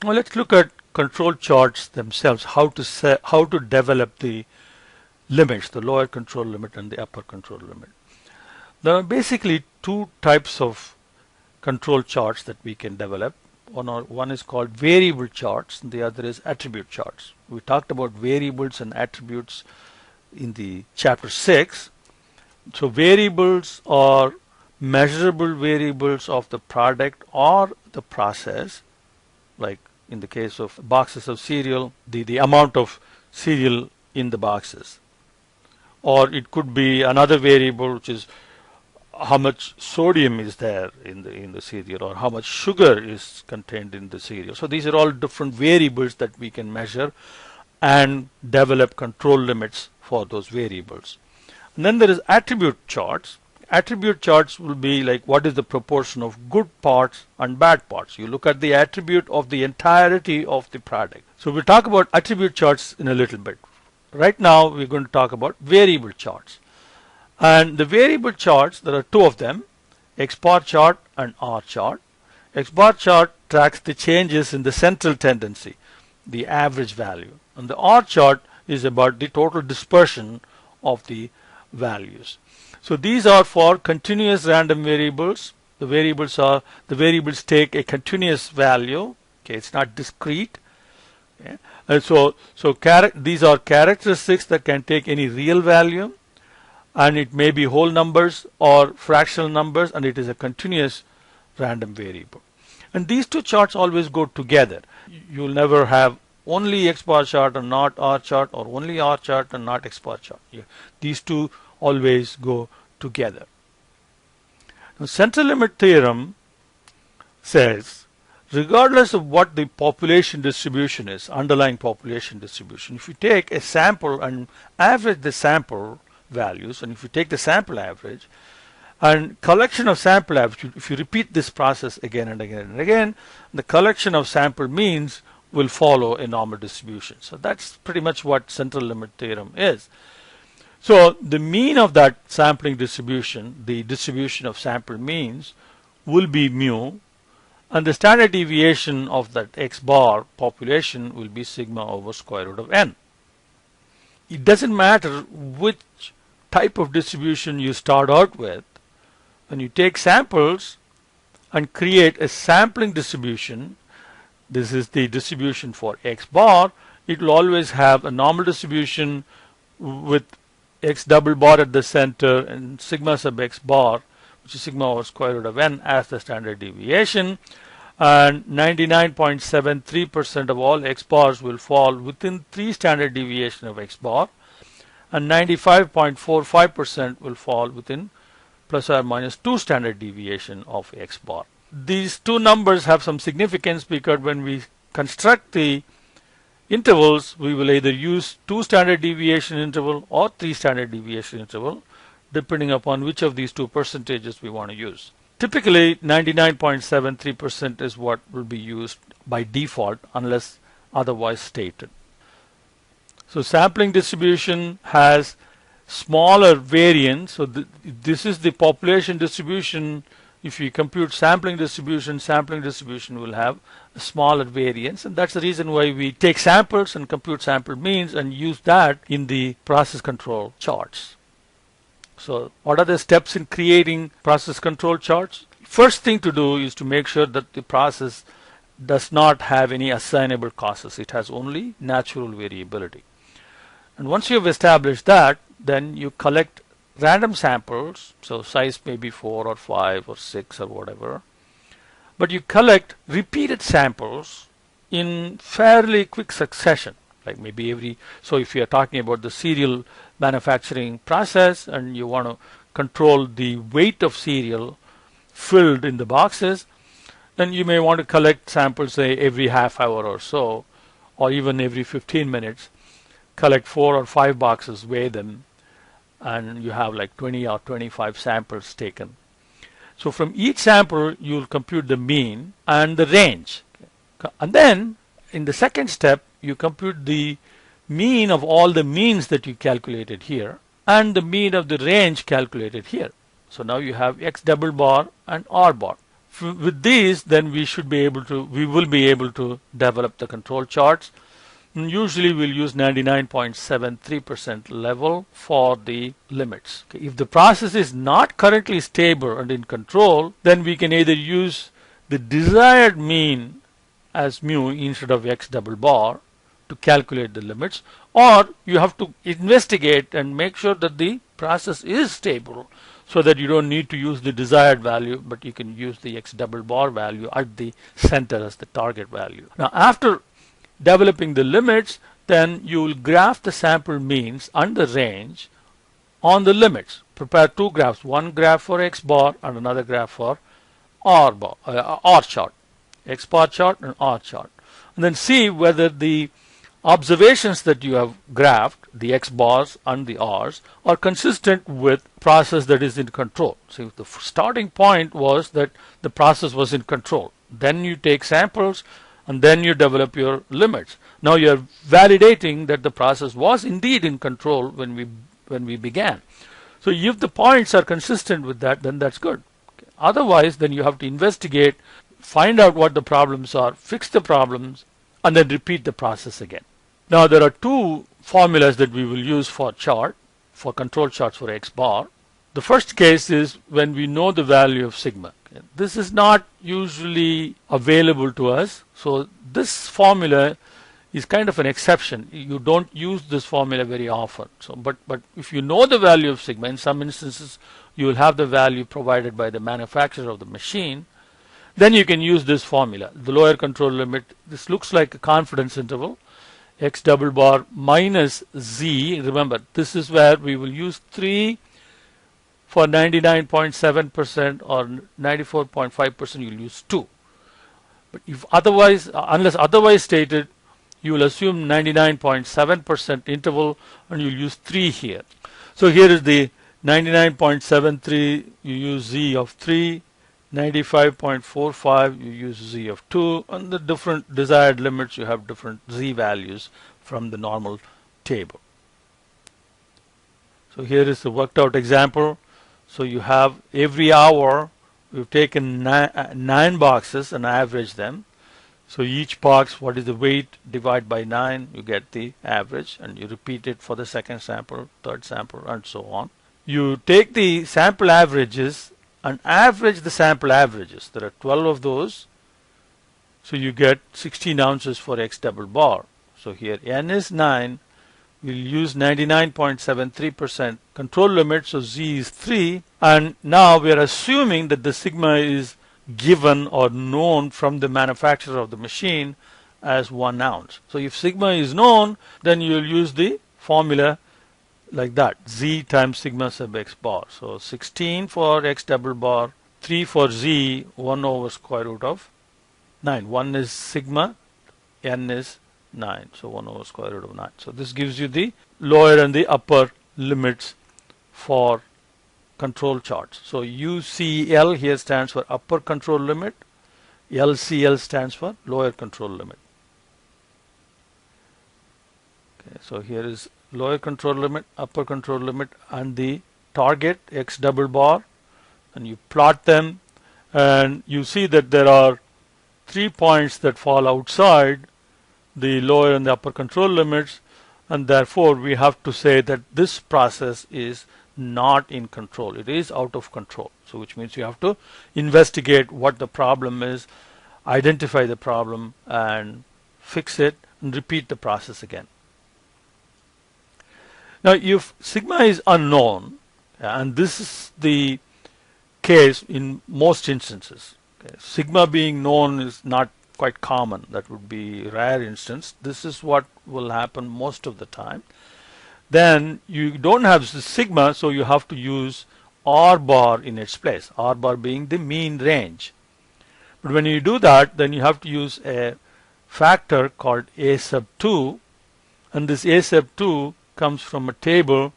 Now let's look at control charts themselves, how to develop the limits, the lower control limit and the upper control limit. There are basically two types of control charts that we can develop. One is called variable charts and the other is attribute charts. We talked about variables and attributes in the chapter 6. So variables are measurable variables of the product or the process, like in the case of boxes of cereal, the amount of cereal in the boxes. Or it could be another variable, which is how much sodium is there in the cereal, or how much sugar is contained in the cereal. So these are all different variables that we can measure and develop control limits for those variables. And then there is attribute charts. Attribute charts will be like what is the proportion of good parts and bad parts. You look at the attribute of the entirety of the product. So we'll talk about attribute charts in a little bit. Right now we're going to talk about variable charts. And the variable charts, there are two of them, X bar chart and R chart. X bar chart tracks the changes in the central tendency, the average value. And the R chart is about the total dispersion of the values. So these are for continuous random variables. The variables take a continuous value. Okay, it's not discrete. Okay. And so these are characteristics that can take any real value, and it may be whole numbers or fractional numbers, and it is a continuous random variable. And these two charts always go together. You'll never have only X bar chart and not R chart, or only R chart and not X bar chart. Yeah. These two always go together. Now, central limit theorem says, regardless of what the population distribution is, underlying population distribution, if you take a sample and average the sample values, and if you take the sample average and collection of sample average, if you repeat this process again and again and again, the collection of sample means will follow a normal distribution. So that's pretty much what central limit theorem is. So the mean of that sampling distribution, the distribution of sample means, will be mu, and the standard deviation of that X bar population will be sigma over square root of n. It doesn't matter which type of distribution you start out with. When you take samples and create a sampling distribution, this is the distribution for X bar, it will always have a normal distribution with X double bar at the center and sigma sub X bar, which is sigma over square root of n, as the standard deviation, and 99.73% of all X bars will fall within 3 standard deviation of X bar, and 95.45% will fall within plus or minus 2 standard deviation of X bar. These two numbers have some significance because when we construct the intervals, we will either use 2 standard deviation interval or 3 standard deviation interval, depending upon which of these two percentages we want to use. Typically 99.73% is what will be used by default unless otherwise stated. So sampling distribution has smaller variance. So this is the population distribution. If you compute sampling distribution will have a smaller variance, and that's the reason why we take samples and compute sample means and use that in the process control charts. So what are the steps in creating process control charts? First thing to do is to make sure that the process does not have any assignable causes. It has only natural variability. And once you have established that, then you collect random samples, so size may be 4 or 5 or 6 or whatever, but you collect repeated samples in fairly quick succession, like maybe so if you are talking about the cereal manufacturing process and you want to control the weight of cereal filled in the boxes, then you may want to collect samples, say every half hour or so, or even every 15 minutes, collect 4 or 5 boxes, weigh them, and you have like 20 or 25 samples taken. So from each sample you'll compute the mean and the range, and then in the second step you compute the mean of all the means that you calculated here and the mean of the range calculated here. So now you have X double bar and R bar. With these, then we will be able to develop the control charts. And usually we'll use 99.73% level for the limits. Okay, if the process is not currently stable and in control, then we can either use the desired mean as mu instead of x double bar to calculate the limits, or you have to investigate and make sure that the process is stable, so that you don't need to use the desired value, but you can use the x double bar value at the center as the target value. Now, after developing the limits, then you will graph the sample means and the range on the limits. Prepare two graphs, one graph for x bar and another graph for R chart, x bar chart and R chart, and then see whether the observations that you have graphed, the x bars and the R's, are consistent with process that is in control. So if the starting point was that the process was in control, then you take samples and then you develop your limits. Now you are validating that the process was indeed in control when we began. So if the points are consistent with that, then that's good. Okay. Otherwise, then you have to investigate, find out what the problems are, fix the problems, and then repeat the process again. Now there are two formulas that we will use for control charts for x bar. The first case is when we know the value of sigma. Okay. This is not usually available to us, so this formula is kind of an exception. You don't use this formula very often. So, but if you know the value of sigma, in some instances you will have the value provided by the manufacturer of the machine, then you can use this formula. The lower control limit, this looks like a confidence interval, x double bar minus z. Remember, this is where we will use 3 for 99.7% or 94.5%, you'll use 2. But if otherwise, unless otherwise stated, you will assume 99.7% interval and you'll use 3 here. So here is the 99.73, you use z of 3, 95.45, you use z of 2, and the different desired limits, you have different z values from the normal table. So here is the worked out example. So you have every hour, we've taken 9 boxes and averaged them. So each box, what is the weight, divide by 9, you get the average, and you repeat it for the second sample, third sample, and so on. You take the sample averages and average the sample averages. There are 12 of those. So you get 16 ounces for x double bar. So here n is 9. We'll use 99.73% control limit. So z is 3. And now we are assuming that the sigma is given or known from the manufacturer of the machine as 1 ounce. So if sigma is known, then you'll use the formula like that, z times sigma sub x bar. So 16 for x double bar, 3 for z, 1 over square root of 9. 1 is sigma, n is 9. So 1 over square root of 9. So this gives you the lower and the upper limits for control charts. So UCL here stands for upper control limit, LCL stands for lower control limit. Okay, so here is lower control limit, upper control limit, and the target x double bar, and you plot them, and you see that there are 3 points that fall outside the lower and the upper control limits, and therefore we have to say that this process is not in control. It is out of control. So which means you have to investigate what the problem is, identify the problem, and fix it, and repeat the process again. Now if sigma is unknown, and this is the case in most instances, okay, sigma being known is not quite common. That would be a rare instance. This is what will happen most of the time. Then you don't have the sigma, so you have to use R bar in its place, R bar being the mean range. But when you do that, then you have to use a factor called A sub 2, and this A sub 2 comes from a table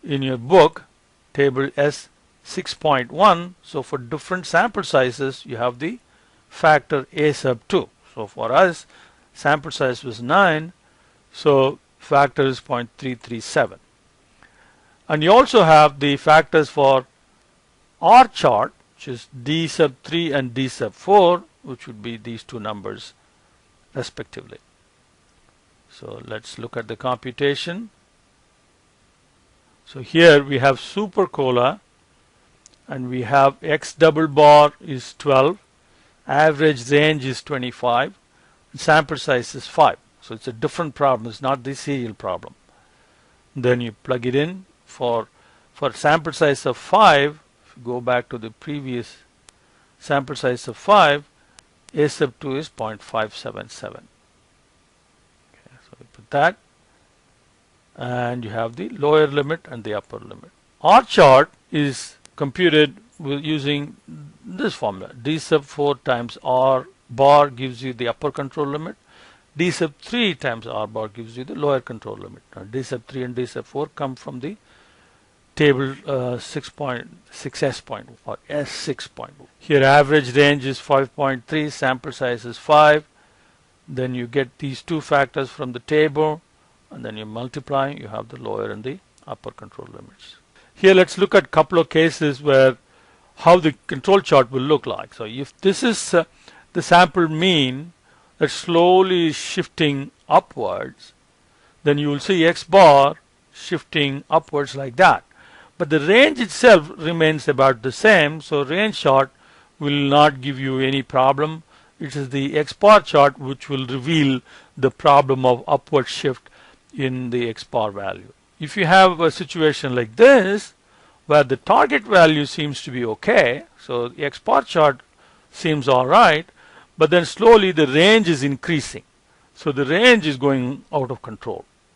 in your book, table S6.1. So for different sample sizes, you have the factor A sub 2. So for us, sample size was 9, so factor is 0.337. And you also have the factors for R chart. which is D sub 3 and D sub 4, which would be these two numbers respectively. So let's look at the computation. So here we have super cola, and we have X double bar is 12, average range is 25, and sample size is 5. So it's a different problem, it's not the serial problem. Then you plug it in for sample size of 5. If you go back to the previous sample size of 5, A sub 2 is 0.577. Okay, so we put that, and you have the lower limit and the upper limit. R chart is computed using this formula. D sub 4 times R bar gives you the upper control limit. D sub 3 times R bar gives you the lower control limit. Now, D sub 3 and D sub 4 come from the table 6.6S or S6. Here average range is 5.3, sample size is 5. Then you get these two factors from the table, and then you multiply, you have the lower and the upper control limits. Here let's look at a couple of cases where how the control chart will look like. So if this is the sample mean that's slowly shifting upwards, then you will see X bar shifting upwards like that. But the range itself remains about the same, so range chart will not give you any problem. It is the X bar chart which will reveal the problem of upward shift in the X bar value. If you have a situation like this, where the target value seems to be okay, so the X bar chart seems alright, but then slowly the range is increasing. So the range is going out of control.